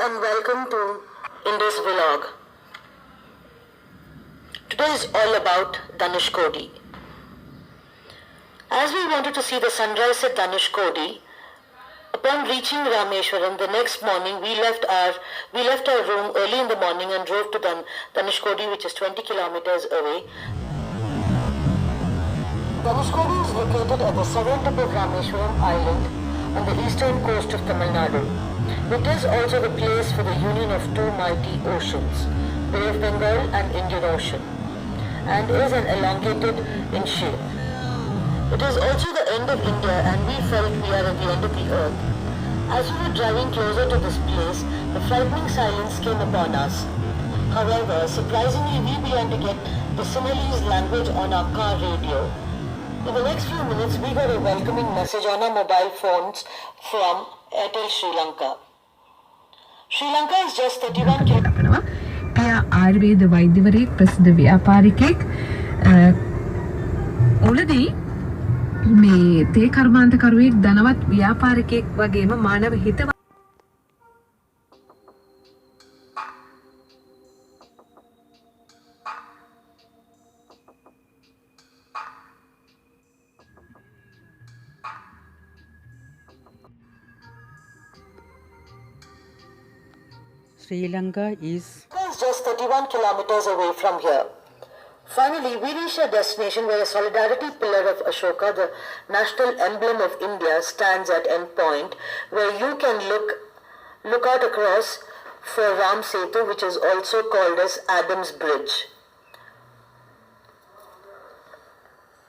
and welcome to India's vlog. Today is all about Dhanushkodi. As we wanted to see the sunrise at Dhanushkodi, upon reaching Rameshwaram the next morning, we left our room early in the morning and drove to Dhanushkodi, which is 20 kilometers away. Dhanushkodi is located at the southern tip of Rameshwaram Island on the eastern coast of Tamil Nadu. It is also the place for the union of two mighty oceans, Bay of Bengal and Indian Ocean, and is an elongated in shape. It is also the end of India, and we felt we are at the end of the earth. As we were driving closer to this place, the frightening silence came upon us. However, surprisingly, we began to get the Sinhalese language on our car radio. In the next few minutes, we got a welcoming message on our mobile phones from Airtel Sri Lanka. Sri Lanka is just 31 kilometers. ආයුර්වේද වෛද්‍යවරයෙක් ප්‍රසිද්ධ ව්‍යාපාරිකයෙක් ඔලදී මේ තේ කර්මාන්තකරුවෙක් ධනවත් ව්‍යාපාරිකයෙක් වගේම මානව හිත Sri Lanka is just 31 kilometers away from here. Finally, we reached a destination where a solidarity pillar of Ashoka, the national emblem of India, stands at end point, where you can look out across for Ram Setu, which is also called as Adam's Bridge.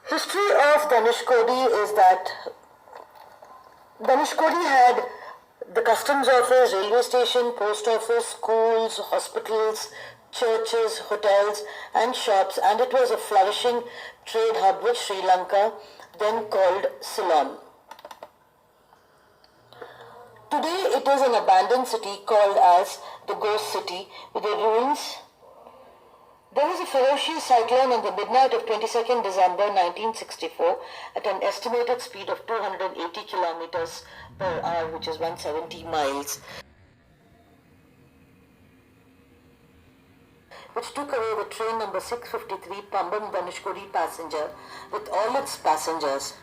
History of Dhanushkodi is that Dhanushkodi had the customs office, railway station, post office, schools, hospitals, churches, hotels and shops, and it was a flourishing trade hub which Sri Lanka then called Ceylon. Today it is an abandoned city called as the Ghost City with the ruins. There was a ferocious cyclone on the midnight of 22nd December 1964 at an estimated speed of 280 kilometers per hour, which is 170 miles, which took away the train number 653 Pambam Dhanushkodi passenger with all its passengers.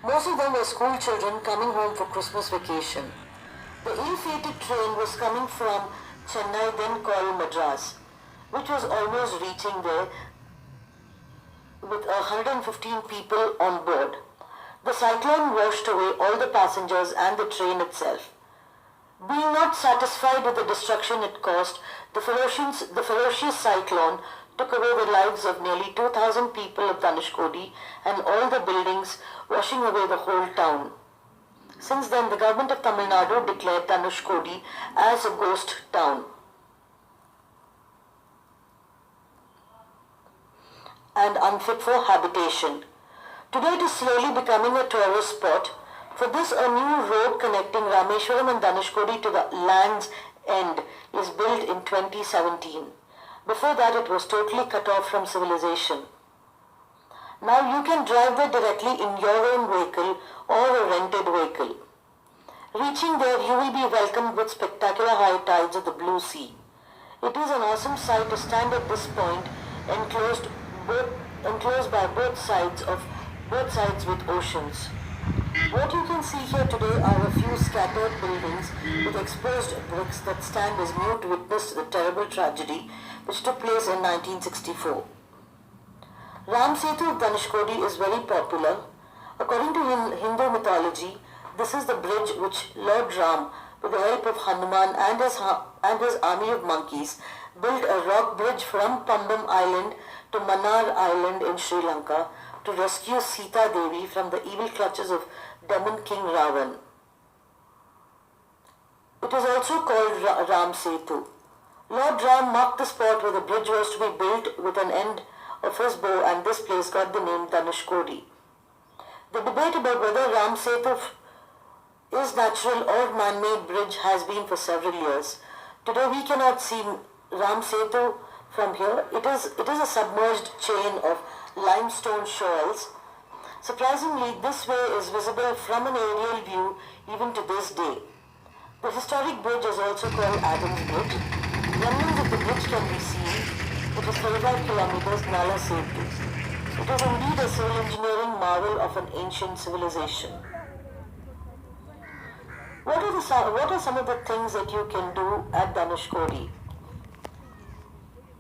Most of them were school children coming home for Christmas vacation. The ill-fated train was coming from Chennai, then called Madras, which was almost reaching there with 115 people on board. The cyclone washed away all the passengers and the train itself. Being not satisfied with the destruction it caused, the ferocious cyclone took away the lives of nearly 2,000 people of Dhanushkodi and all the buildings, washing away the whole town. Since then, the government of Tamil Nadu declared Dhanushkodi as a ghost town and unfit for habitation. Today it is slowly becoming a tourist spot. For this, a new road connecting Rameshwaram and Dhanushkodi to the land's end is built in 2017. Before that, it was totally cut off from civilization. Now you can drive there directly in your own vehicle or a rented vehicle. Reaching there, you will be welcomed with spectacular high tides of the blue sea. It is an awesome sight to stand at this point, enclosed by both sides with oceans. What you can see here today are a few scattered buildings with exposed bricks that stand as mute witness to the terrible tragedy which took place in 1964. Ram Setu of Dhanushkodi is very popular. According to Hindu mythology, this is the bridge which Lord Ram, with the help of Hanuman and his army of monkeys, built a rock bridge from Pambam Island to Mannar Island in Sri Lanka to rescue Sita Devi from the evil clutches of demon king Ravan. It is also called Ram Setu. Lord Ram marked the spot where the bridge was to be built with an end of his bow, and this place got the name Dhanushkodi. The debate about whether Ram Setu is natural or man-made bridge has been for several years. Today we cannot see Ram Setu from here. It is a submerged chain of limestone shoals. Surprisingly, this way is visible from an aerial view even to this day. The historic bridge is also called Adam's Bridge. Remnants of the bridge can be seen. It is 35 kilometers Nala saved it. It is indeed a civil engineering marvel of an ancient civilization. What are some of the things that you can do at Dhanushkodi?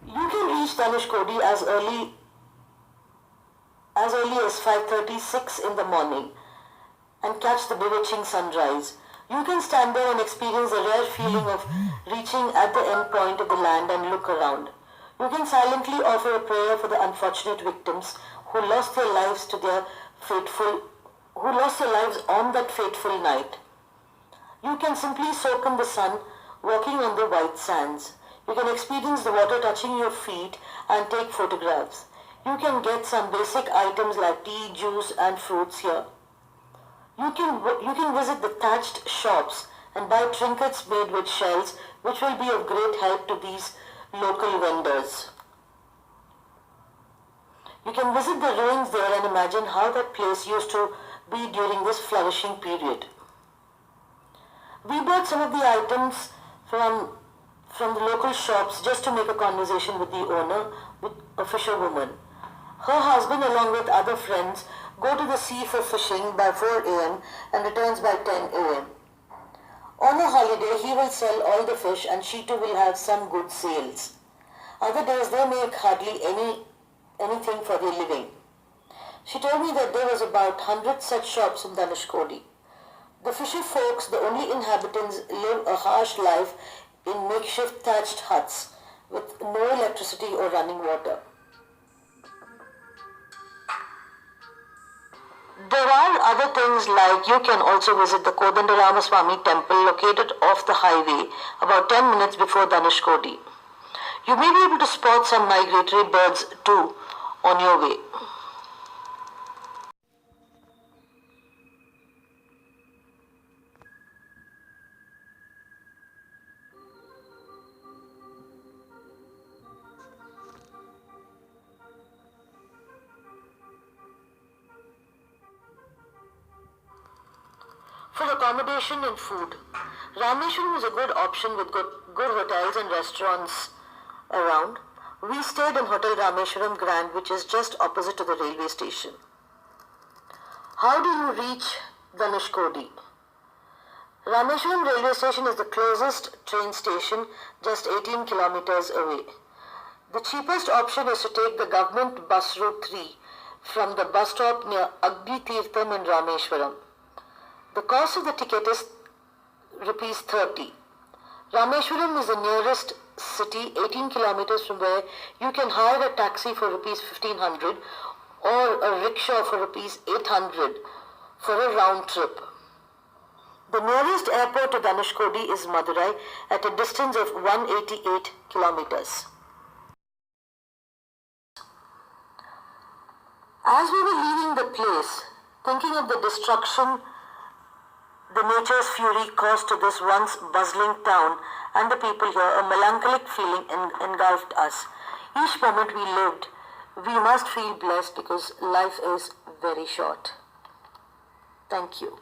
You can reach Dhanushkodi as early as 5:36 in the morning and catch the bewitching sunrise. You can stand there and experience the rare feeling of reaching at the end point of the land and look around. You can silently offer a prayer for the unfortunate victims who lost their lives on that fateful night. You can simply soak in the sun, walking on the white sands. You can experience the water touching your feet and take photographs. You can get some basic items like tea, juice and fruits here. You can visit the thatched shops and buy trinkets made with shells, which will be of great help to these local vendors. You can visit the ruins there and imagine how that place used to be during this flourishing period. We bought some of the items from the local shops just to make a conversation with the owner, with a fisherwoman. Her husband, along with other friends, go to the sea for fishing by 4 a.m. and returns by 10 a.m. On a holiday, he will sell all the fish and she too will have some good sales. Other days, they make hardly anything for their living. She told me that there was about 100 such shops in Dhanushkodi. The fisher folks, the only inhabitants, live a harsh life in makeshift thatched huts with no electricity or running water. There are other things like you can also visit the Kodandaramaswamy temple located off the highway about 10 minutes before Dhanushkodi. You may be able to spot some migratory birds too on your way. For accommodation and food, Rameshwaram is a good option with good hotels and restaurants around. We stayed in Hotel Rameshwaram Grand, which is just opposite to the railway station. How do you reach Dhanushkodi? Rameshwaram railway station is the closest train station, just 18 kilometers away. The cheapest option is to take the government bus route 3 from the bus stop near Agni Tirtham in Rameshwaram. The cost of the ticket is rupees 30. Rameshwaram is the nearest city, 18 kilometers from where you can hire a taxi for rupees 1500 or a rickshaw for rupees 800 for a round trip. The nearest airport to Dhanushkodi is Madurai at a distance of 188 kilometers. As we were leaving the place, thinking of the destruction the nature's fury caused to this once bustling town and the people here, a melancholic feeling engulfed us. Each moment we lived, we must feel blessed because life is very short. Thank you.